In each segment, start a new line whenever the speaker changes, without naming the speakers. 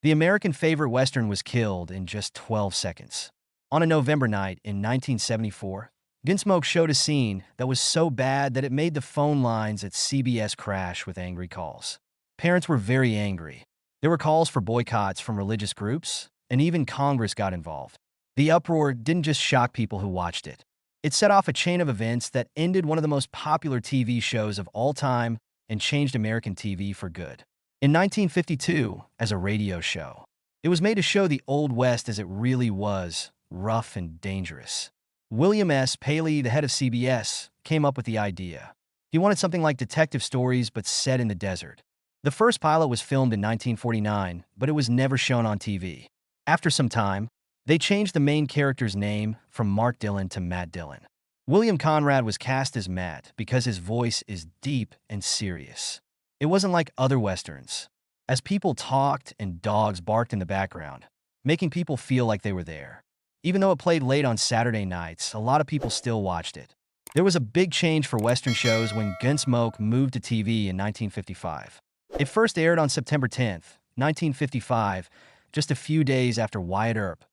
The American favorite Western was killed in just 12 seconds. On a November night in 1974, Gunsmoke showed a scene that was so bad that it made the phone lines at CBS crash with angry calls. Parents were very angry. There were calls for boycotts from religious groups, and even Congress got involved. The uproar didn't just shock people who watched it. It set off a chain of events that ended one of the most popular TV shows of all time and changed American TV for good. In 1952, as a radio show, it was made to show the Old West as it really was, rough and dangerous. William S. Paley, the head of CBS, came up with the idea. He wanted something like detective stories but set in the desert. The first pilot was filmed in 1949, but it was never shown on TV. After some time, they changed the main character's name from Mark Dillon to Matt Dillon. William Conrad was cast as Matt because his voice is deep and serious. It wasn't like other Westerns, as people talked and dogs barked in the background, making people feel like they were there. Even though it played late on Saturday nights, a lot of people still watched it. There was a big change for Western shows when Gunsmoke moved to TV in 1955. It first aired on September 10th, 1955, just a few days after Wyatt Earp,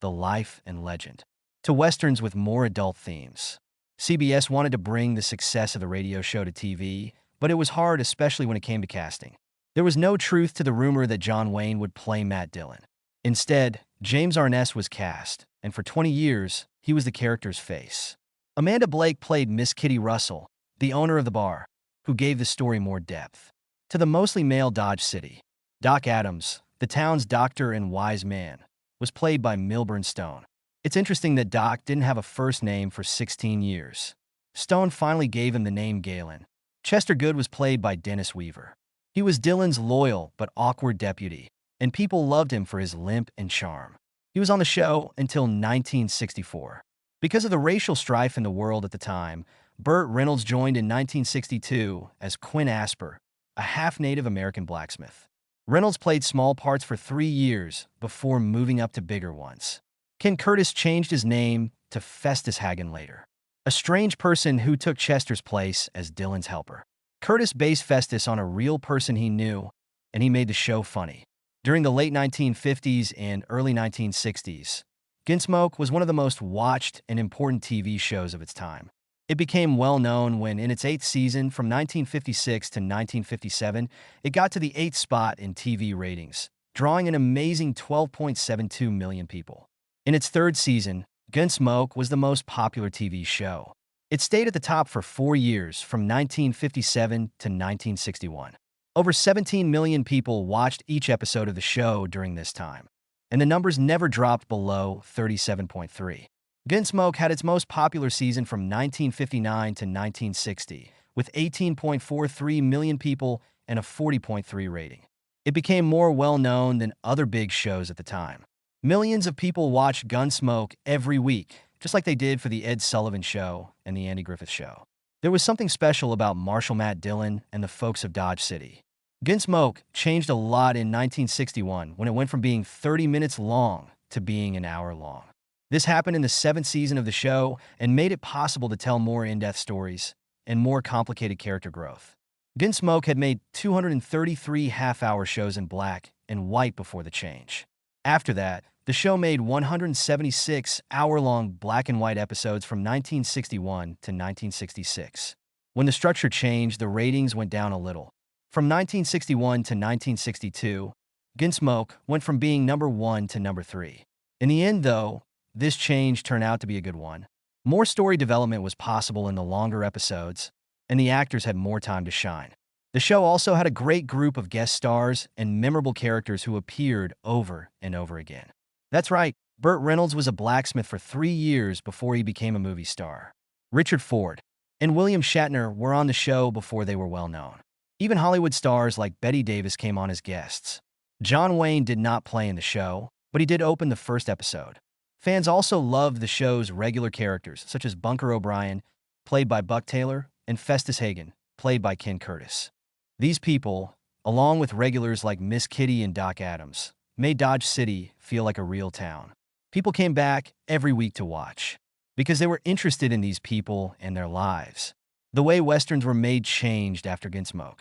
The Life and Legend, to Westerns with more adult themes. CBS wanted to bring the success of the radio show to TV, but it was hard, especially when it came to casting. There was no truth to the rumor that John Wayne would play Matt Dillon. Instead, James Arness was cast, and for 20 years, he was the character's face. Amanda Blake played Miss Kitty Russell, the owner of the bar, who gave the story more depth. To the mostly male Dodge City, Doc Adams, the town's doctor and wise man, was played by Milburn Stone. It's interesting that Doc didn't have a first name for 16 years. Stone finally gave him the name Galen. Chester Good was played by Dennis Weaver. He was Dillon's loyal but awkward deputy, and people loved him for his limp and charm. He was on the show until 1964. Because of the racial strife in the world at the time, Burt Reynolds joined in 1962 as Quinn Asper, a half-Native American blacksmith. Reynolds played small parts for 3 years before moving up to bigger ones. Ken Curtis changed his name to Festus Hagen later, a strange person who took Chester's place as Dillon's helper. Curtis based Festus on a real person he knew, and he made the show funny. During the late 1950s and early 1960s, Gunsmoke was one of the most watched and important TV shows of its time. It became well known when, in its 8th season from 1956 to 1957, it got to the 8th spot in TV ratings, drawing an amazing 12.72 million people. In its 3rd season, Gunsmoke was the most popular TV show. It stayed at the top for 4 years, from 1957 to 1961. Over 17 million people watched each episode of the show during this time, and the numbers never dropped below 37.3. Gunsmoke had its most popular season from 1959 to 1960, with 18.43 million people and a 40.3 rating. It became more well-known than other big shows at the time. Millions of people watched Gunsmoke every week, just like they did for The Ed Sullivan Show and The Andy Griffith Show. There was something special about Marshal Matt Dillon and the folks of Dodge City. Gunsmoke changed a lot in 1961 when it went from being 30 minutes long to being an hour long. This happened in the 7th season of the show and made it possible to tell more in-depth stories and more complicated character growth. Gunsmoke had made 233 half-hour shows in black and white before the change. After that, the show made 176 hour-long black and white episodes from 1961 to 1966. When the structure changed, the ratings went down a little. From 1961 to 1962, Gunsmoke went from being number 1 to number 3. In the end, though, this change turned out to be a good one. More story development was possible in the longer episodes, and the actors had more time to shine. The show also had a great group of guest stars and memorable characters who appeared over and over again. That's right, Burt Reynolds was a blacksmith for 3 years before he became a movie star. Richard Ford and William Shatner were on the show before they were well known. Even Hollywood stars like Bette Davis came on as guests. John Wayne did not play in the show, but he did open the first episode. Fans also loved the show's regular characters, such as Bunker O'Brien, played by Buck Taylor, and Festus Hagen, played by Ken Curtis. These people, along with regulars like Miss Kitty and Doc Adams, made Dodge City feel like a real town. People came back every week to watch, because they were interested in these people and their lives. The way Westerns were made changed after Gunsmoke.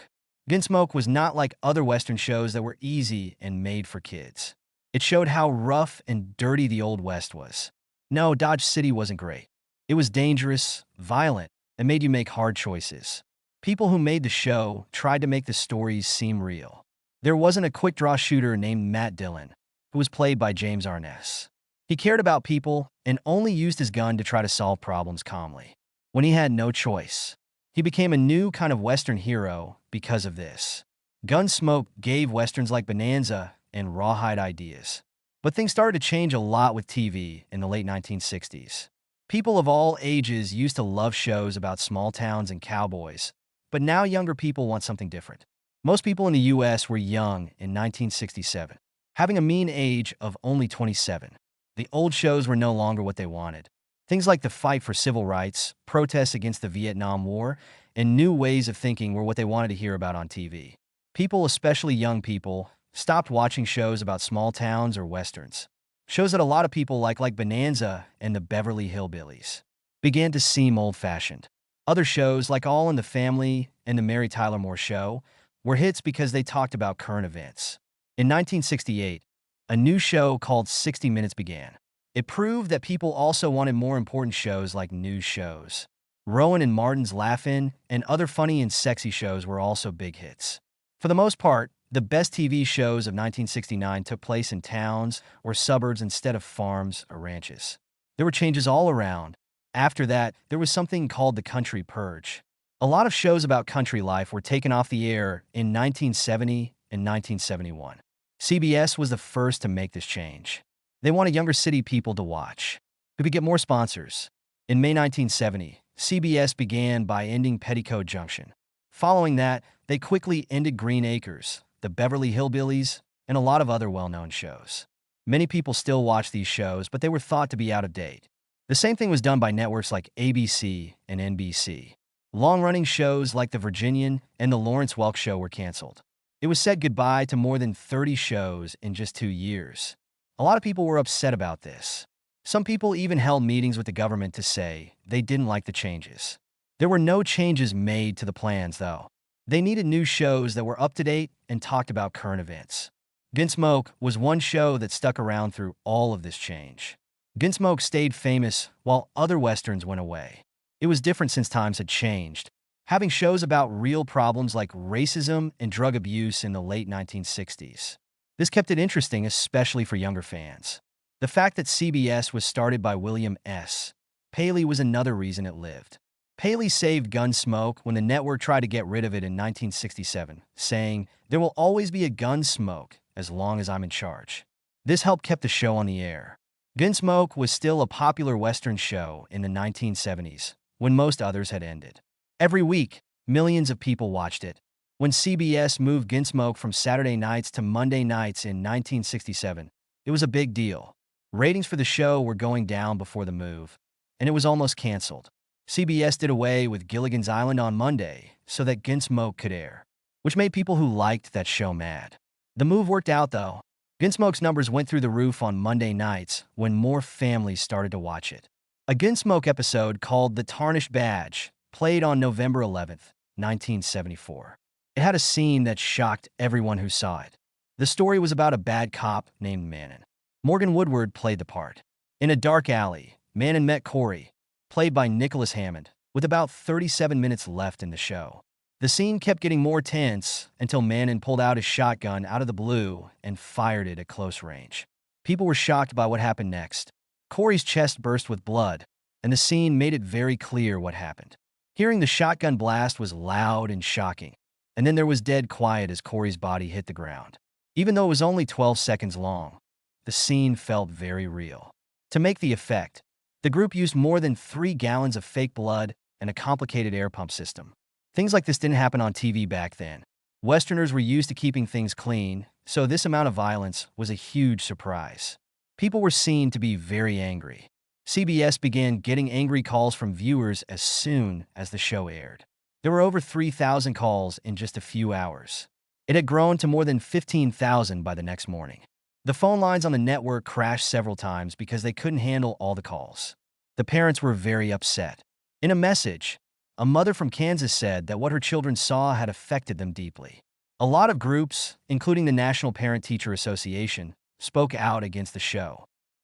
Gunsmoke was not like other Western shows that were easy and made for kids. It showed how rough and dirty the Old West was. No, Dodge City wasn't great. It was dangerous, violent, and made you make hard choices. People who made the show tried to make the stories seem real. There wasn't a quick-draw shooter named Matt Dillon, who was played by James Arness. He cared about people and only used his gun to try to solve problems calmly. When he had no choice, he became a new kind of Western hero because of this. Gunsmoke gave Westerns like Bonanza and Rawhide ideas. But things started to change a lot with TV in the late 1960s. People of all ages used to love shows about small towns and cowboys, but now younger people want something different. Most people in the US were young in 1967, having a mean age of only 27. The old shows were no longer what they wanted. Things like the fight for civil rights, protests against the Vietnam War, and new ways of thinking were what they wanted to hear about on TV. People, especially young people, stopped watching shows about small towns or westerns. Shows that a lot of people like Bonanza and the Beverly Hillbillies, began to seem old-fashioned. Other shows, like All in the Family and The Mary Tyler Moore Show, were hits because they talked about current events. In 1968, a new show called 60 Minutes began. It proved that people also wanted more important shows like news shows. Rowan and Martin's Laugh-In and other funny and sexy shows were also big hits. For the most part, the best TV shows of 1969 took place in towns or suburbs instead of farms or ranches. There were changes all around. After that, there was something called the Country Purge. A lot of shows about country life were taken off the air in 1970 and 1971. CBS was the first to make this change. They wanted younger city people to watch, who could get more sponsors. In May 1970, CBS began by ending Petticoat Junction. Following that, they quickly ended Green Acres, the Beverly Hillbillies, and a lot of other well-known shows. Many people still watch these shows, but they were thought to be out of date. The same thing was done by networks like ABC and NBC. Long-running shows like The Virginian and The Lawrence Welk Show were canceled. It was said goodbye to more than 30 shows in just 2 years. A lot of people were upset about this. Some people even held meetings with the government to say they didn't like the changes. There were no changes made to the plans, though. They needed new shows that were up-to-date and talked about current events. Gunsmoke was one show that stuck around through all of this change. Gunsmoke stayed famous while other westerns went away. It was different since times had changed, having shows about real problems like racism and drug abuse in the late 1960s. This kept it interesting, especially for younger fans. The fact that CBS was started by William S. Paley was another reason it lived. Paley saved Gunsmoke when the network tried to get rid of it in 1967, saying, "There will always be a Gunsmoke as long as I'm in charge." This helped keep the show on the air. Gunsmoke was still a popular Western show in the 1970s, when most others had ended. Every week, millions of people watched it. When CBS moved Gunsmoke from Saturday nights to Monday nights in 1967, it was a big deal. Ratings for the show were going down before the move, and it was almost canceled. CBS did away with Gilligan's Island on Monday so that Gunsmoke could air, which made people who liked that show mad. The move worked out, though. Gunsmoke's numbers went through the roof on Monday nights when more families started to watch it. A Gunsmoke episode called The Tarnished Badge played on November 11th, 1974. It had a scene that shocked everyone who saw it. The story was about a bad cop named Manon. Morgan Woodward played the part. In a dark alley, Manon met Corey, played by Nicholas Hammond, with about 37 minutes left in the show. The scene kept getting more tense until Manon pulled out his shotgun out of the blue and fired it at close range. People were shocked by what happened next. Corey's chest burst with blood, and the scene made it very clear what happened. Hearing the shotgun blast was loud and shocking, and then there was dead quiet as Corey's body hit the ground. Even though it was only 12 seconds long, the scene felt very real. To make the effect, the group used more than 3 gallons of fake blood and a complicated air pump system. Things like this didn't happen on TV back then. Westerners were used to keeping things clean, so this amount of violence was a huge surprise. People were seen to be very angry. CBS began getting angry calls from viewers as soon as the show aired. There were over 3,000 calls in just a few hours. It had grown to more than 15,000 by the next morning. The phone lines on the network crashed several times because they couldn't handle all the calls. The parents were very upset. In a message, A mother from Kansas said that what her children saw had affected them deeply. A lot of groups, including the National Parent-Teacher Association, spoke out against the show.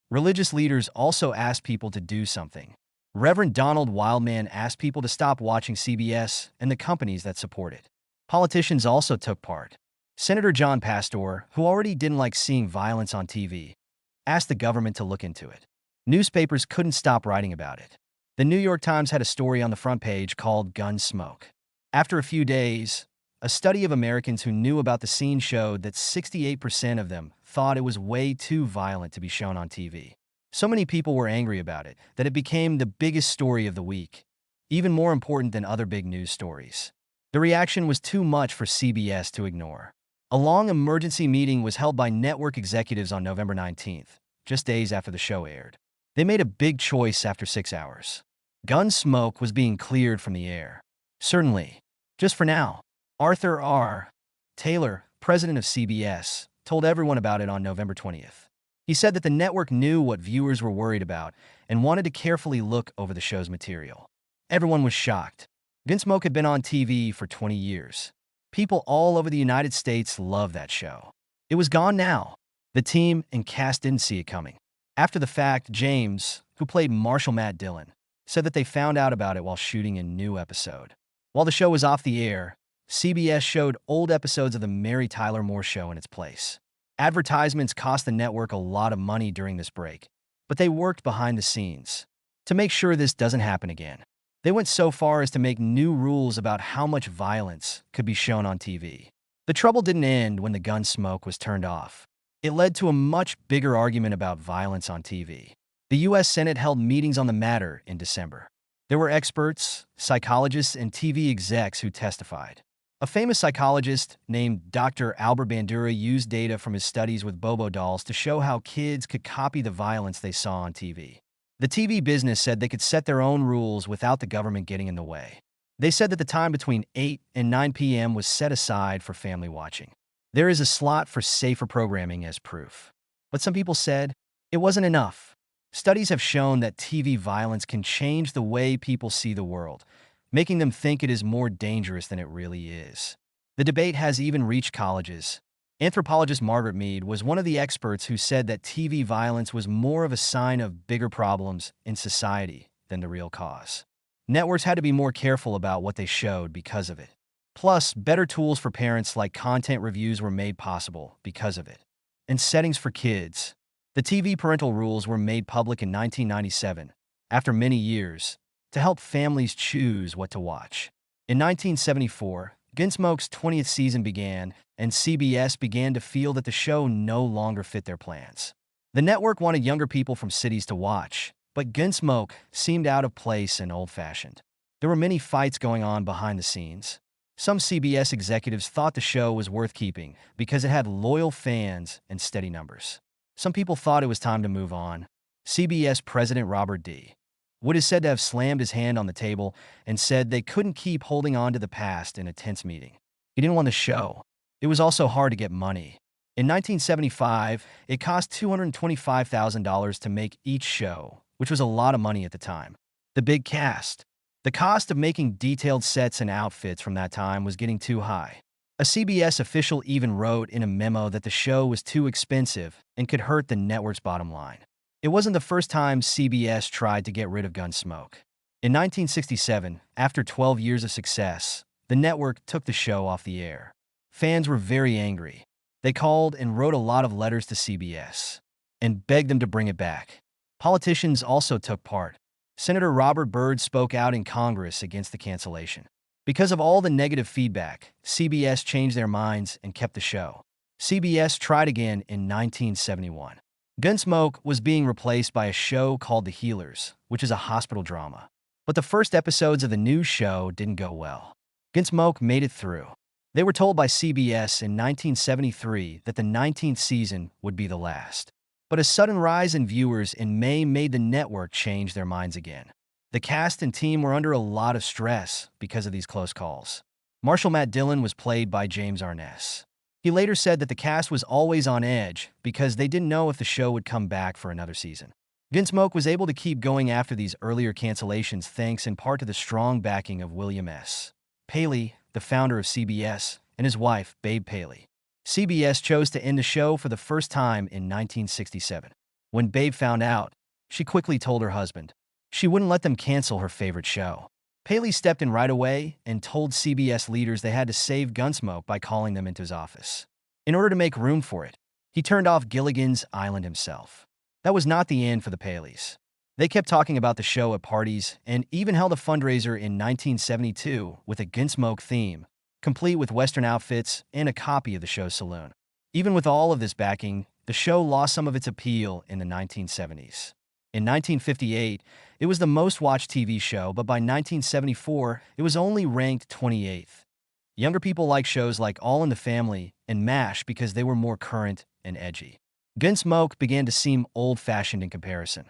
Religious leaders also asked people to do something. Reverend Donald Wildman asked people to stop watching CBS and the companies that support it. Politicians also took part. Senator John Pastor, who already didn't like seeing violence on TV, asked the government to look into it. Newspapers couldn't stop writing about it. The New York Times had a story on the front page called Gunsmoke. After a few days, a study of Americans who knew about the scene showed that 68% of them thought it was way too violent to be shown on TV. So many people were angry about it that it became the biggest story of the week, even more important than other big news stories. The reaction was too much for CBS to ignore. A long emergency meeting was held by network executives on November 19th, just days after the show aired. They made a big choice after 6 hours. Gunsmoke was being cleared from the air. Certainly. Just for now. Arthur R. Taylor, president of CBS, told everyone about it on November 20th. He said that the network knew what viewers were worried about and wanted to carefully look over the show's material. Everyone was shocked. Gunsmoke had been on TV for 20 years. People all over the United States loved that show. It was gone now. The team and cast didn't see it coming. After the fact, James, who played Marshal Matt Dillon, said that they found out about it while shooting a new episode. While the show was off the air, CBS showed old episodes of the Mary Tyler Moore Show in its place. Advertisements cost the network a lot of money during this break, but they worked behind the scenes to make sure this doesn't happen again. They went so far as to make new rules about how much violence could be shown on TV. The trouble didn't end when the Gunsmoke was turned off. It led to a much bigger argument about violence on TV. The U.S. Senate held meetings on the matter in December. There were experts, psychologists, and TV execs who testified. A famous psychologist named Dr. Albert Bandura used data from his studies with Bobo dolls to show how kids could copy the violence they saw on TV. The TV business said they could set their own rules without the government getting in the way. They said that the time between 8 and 9 p.m. was set aside for family watching. There is a slot for safer programming as proof. But some people said it wasn't enough. Studies have shown that TV violence can change the way people see the world, making them think it is more dangerous than it really is. The debate has even reached colleges. Anthropologist Margaret Mead was one of the experts who said that TV violence was more of a sign of bigger problems in society than the real cause. Networks had to be more careful about what they showed because of it. Plus, better tools for parents like content reviews were made possible because of it. And settings for kids. The TV parental rules were made public in 1997, after many years, to help families choose what to watch. In 1974, Gunsmoke's 20th season began, and CBS began to feel that the show no longer fit their plans. The network wanted younger people from cities to watch, but Gunsmoke seemed out of place and old-fashioned. There were many fights going on behind the scenes. Some CBS executives thought the show was worth keeping because it had loyal fans and steady numbers. Some people thought it was time to move on. CBS President Robert D. Wood is said to have slammed his hand on the table and said they couldn't keep holding on to the past in a tense meeting. He didn't want the show. It was also hard to get money. In 1975, it cost $225,000 to make each show, which was a lot of money at the time. The big cast. The cost of making detailed sets and outfits from that time was getting too high. A CBS official even wrote in a memo that the show was too expensive and could hurt the network's bottom line. It wasn't the first time CBS tried to get rid of Gunsmoke. In 1967, after 12 years of success, the network took the show off the air. Fans were very angry. They called and wrote a lot of letters to CBS and begged them to bring it back. Politicians also took part. Senator Robert Byrd spoke out in Congress against the cancellation. Because of all the negative feedback, CBS changed their minds and kept the show. CBS tried again in 1971. Gunsmoke was being replaced by a show called The Healers, which is a hospital drama. But the first episodes of the new show didn't go well. Gunsmoke made it through. They were told by CBS in 1973 that the 19th season would be the last. But a sudden rise in viewers in May made the network change their minds again. The cast and team were under a lot of stress because of these close calls. Marshal Matt Dillon was played by James Arness. He later said that the cast was always on edge because they didn't know if the show would come back for another season. Gunsmoke was able to keep going after these earlier cancellations thanks in part to the strong backing of William S. Paley, the founder of CBS, and his wife, Babe Paley. CBS chose to end the show for the first time in 1967. When Babe found out, she quickly told her husband she wouldn't let them cancel her favorite show. Paley stepped in right away and told CBS leaders they had to save Gunsmoke by calling them into his office. In order to make room for it, he turned off Gilligan's Island himself. That was not the end for the Paleys. They kept talking about the show at parties and even held a fundraiser in 1972 with a Gunsmoke theme, complete with Western outfits and a copy of the show's saloon. Even with all of this backing, the show lost some of its appeal in the 1970s. In 1958, it was the most-watched TV show, but by 1974, it was only ranked 28th. Younger people liked shows like All in the Family and MASH because they were more current and edgy. Gunsmoke began to seem old-fashioned in comparison.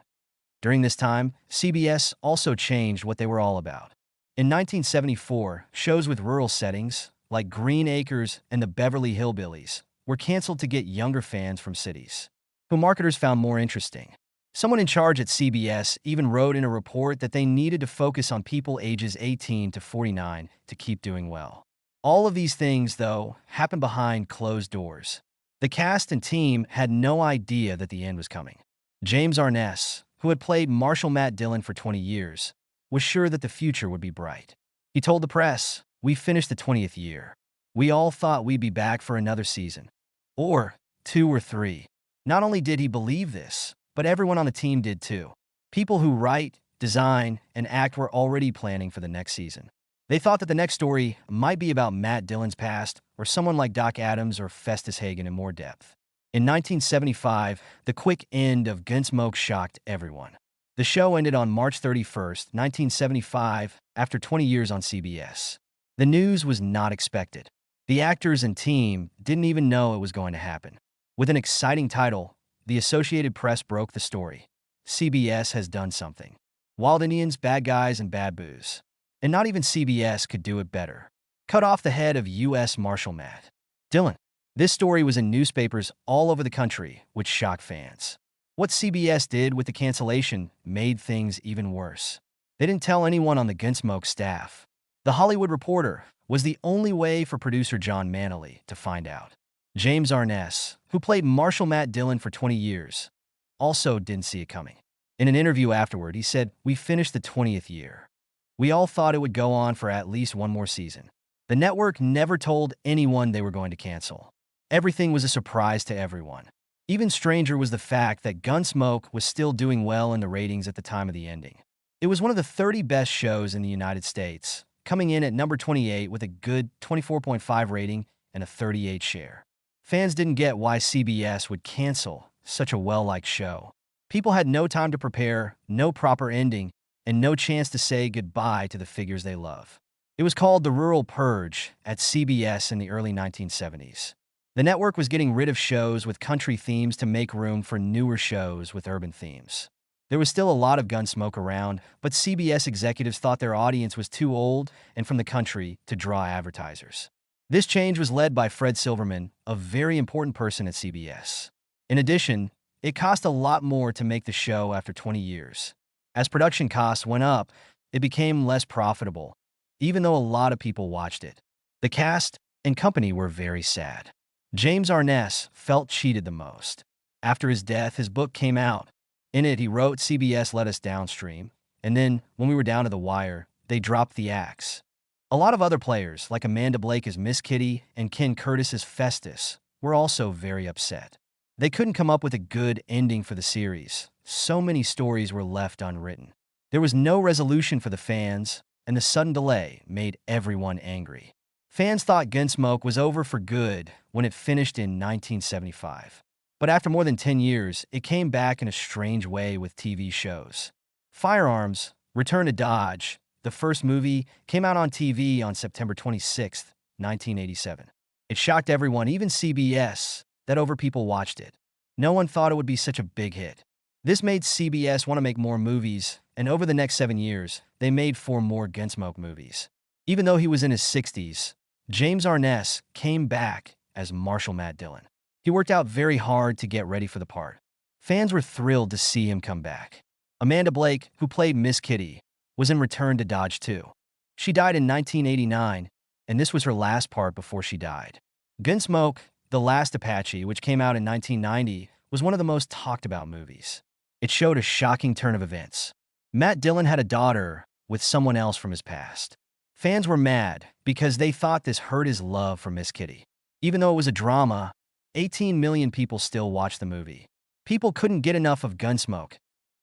During this time, CBS also changed what they were all about. In 1974, shows with rural settings, like Green Acres and the Beverly Hillbillies, were canceled to get younger fans from cities, who marketers found more interesting. Someone in charge at CBS even wrote in a report that they needed to focus on people ages 18 to 49 to keep doing well. All of these things, though, happened behind closed doors. The cast and team had no idea that the end was coming. James Arness, who had played Marshal Matt Dillon for 20 years, was sure that the future would be bright. He told the press, "We finished the 20th year. We all thought we'd be back for another season. Or 2 or 3. Not only did he believe this, but everyone on the team did too. People who write, design, and act were already planning for the next season. They thought that the next story might be about Matt Dillon's past or someone like Doc Adams or Festus Hagen in more depth. In 1975, the quick end of Gunsmoke shocked everyone. The show ended on March 31st, 1975, after 20 years on CBS. The news was not expected. The actors and team didn't even know it was going to happen. With an exciting title, the Associated Press broke the story. CBS has done something. Wild Indians, bad guys, and bad booze. And not even CBS could do it better. Cut off the head of U.S. Marshal Matt Dillon. This story was in newspapers all over the country, which shocked fans. What CBS did with the cancellation made things even worse. They didn't tell anyone on the Gunsmoke staff. The Hollywood Reporter was the only way for producer John Manley to find out. James Arness, who played Marshal Matt Dillon for 20 years, also didn't see it coming. In an interview afterward, he said, "We finished the 20th year. We all thought it would go on for at least one more season." The network never told anyone they were going to cancel. Everything was a surprise to everyone. Even stranger was the fact that Gunsmoke was still doing well in the ratings at the time of the ending. It was one of the 30 best shows in the United States, coming in at number 28 with a good 24.5 rating and a 38 share. Fans didn't get why CBS would cancel such a well-liked show. People had no time to prepare, no proper ending, and no chance to say goodbye to the figures they love. It was called the Rural Purge at CBS in the early 1970s. The network was getting rid of shows with country themes to make room for newer shows with urban themes. There was still a lot of Gunsmoke around, but CBS executives thought their audience was too old and from the country to draw advertisers. This change was led by Fred Silverman, a very important person at CBS. In addition, it cost a lot more to make the show after 20 years. As production costs went up, it became less profitable, even though a lot of people watched it. The cast and company were very sad. James Arness felt cheated the most. After his death, his book came out. In it, he wrote, "CBS let us downstream, and then, when we were down to the wire, they dropped the axe." A lot of other players, like Amanda Blake as Miss Kitty and Ken Curtis as Festus, were also very upset. They couldn't come up with a good ending for the series. So many stories were left unwritten. There was no resolution for the fans, and the sudden delay made everyone angry. Fans thought Gunsmoke was over for good when it finished in 1975. But after more than 10 years, it came back in a strange way with TV shows. Firearms, Return to Dodge, the first movie, came out on TV on September 26, 1987. It shocked everyone, even CBS, that over people watched it. No one thought it would be such a big hit. This made CBS want to make more movies, and over the next 7 years, they made 4 more Gunsmoke movies. Even though he was in his 60s, James Arness came back as Marshal Matt Dillon. He worked out very hard to get ready for the part. Fans were thrilled to see him come back. Amanda Blake, who played Miss Kitty, was in Return to Dodge 2. She died in 1989, and this was her last part before she died. Gunsmoke, The Last Apache, which came out in 1990, was one of the most talked about movies. It showed a shocking turn of events. Matt Dillon had a daughter with someone else from his past. Fans were mad because they thought this hurt his love for Miss Kitty. Even though it was a drama, 18 million people still watched the movie. People couldn't get enough of Gunsmoke,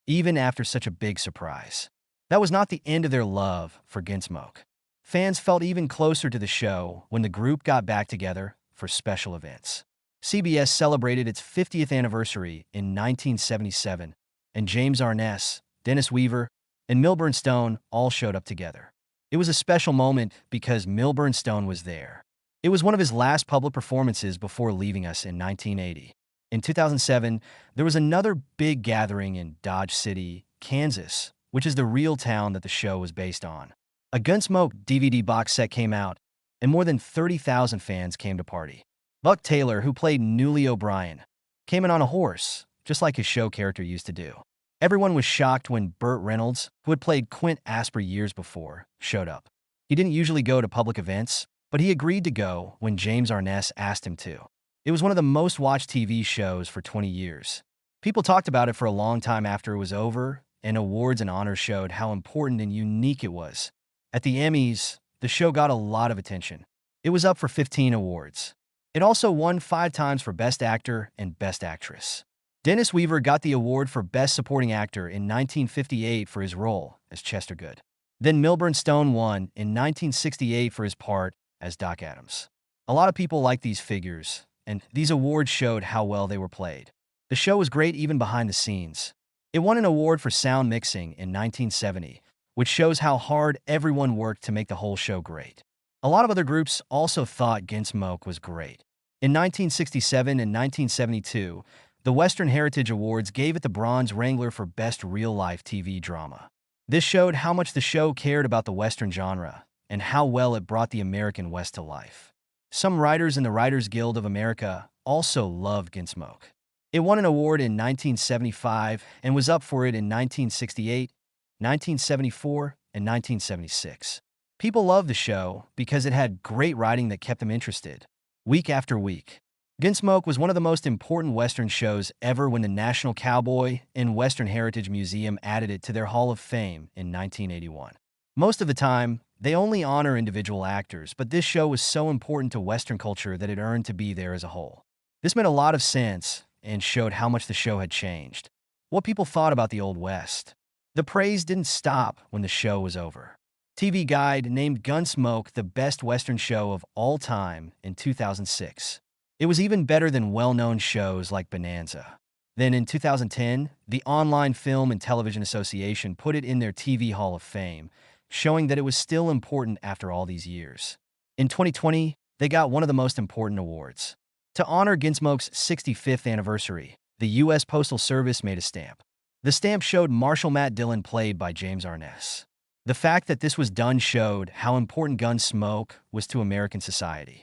even after such a big surprise. That was not the end of their love for Gunsmoke. Fans felt even closer to the show when the group got back together for special events. CBS celebrated its 50th anniversary in 1977, and James Arness, Dennis Weaver, and Milburn Stone all showed up together. It was a special moment because Milburn Stone was there. It was one of his last public performances before leaving us in 1980. In 2007, there was another big gathering in Dodge City, Kansas, which is the real town that the show was based on. A Gunsmoke DVD box set came out, and more than 30,000 fans came to party. Buck Taylor, who played Newly O'Brien, came in on a horse, just like his show character used to do. Everyone was shocked when Burt Reynolds, who had played Quint Asper years before, showed up. He didn't usually go to public events, but he agreed to go when James Arness asked him to. It was one of the most watched TV shows for 20 years. People talked about it for a long time after it was over, and awards and honors showed how important and unique it was. At the Emmys, the show got a lot of attention. It was up for 15 awards. It also won 5 times for Best Actor and Best Actress. Dennis Weaver got the award for Best Supporting Actor in 1958 for his role as Chester Good. Then Milburn Stone won in 1968 for his part as Doc Adams. A lot of people like these figures, and these awards showed how well they were played. The show was great even behind the scenes. It won an award for sound mixing in 1970, which shows how hard everyone worked to make the whole show great. A lot of other groups also thought Gunsmoke was great. In 1967 and 1972, the Western Heritage Awards gave it the Bronze Wrangler for Best Real-Life TV Drama. This showed how much the show cared about the Western genre and how well it brought the American West to life. Some writers in the Writers Guild of America also loved Gunsmoke. It won an award in 1975 and was up for it in 1968, 1974, and 1976. People loved the show because it had great writing that kept them interested, week after week. Gunsmoke was one of the most important Western shows ever when the National Cowboy and Western Heritage Museum added it to their Hall of Fame in 1981. Most of the time, they only honor individual actors, but this show was so important to Western culture that it earned to be there as a whole. This made a lot of sense and showed how much the show had changed, what people thought about the Old West. The praise didn't stop when the show was over. TV Guide named Gunsmoke the best Western show of all time in 2006. It was even better than well-known shows like Bonanza. Then in 2010, the Online Film and Television Association put it in their TV Hall of Fame, showing that it was still important after all these years. In 2020, they got one of the most important awards. To honor Gunsmoke's 65th anniversary, the U.S. Postal Service made a stamp. The stamp showed Marshal Matt Dillon, played by James Arness. The fact that this was done showed how important Gunsmoke was to American society.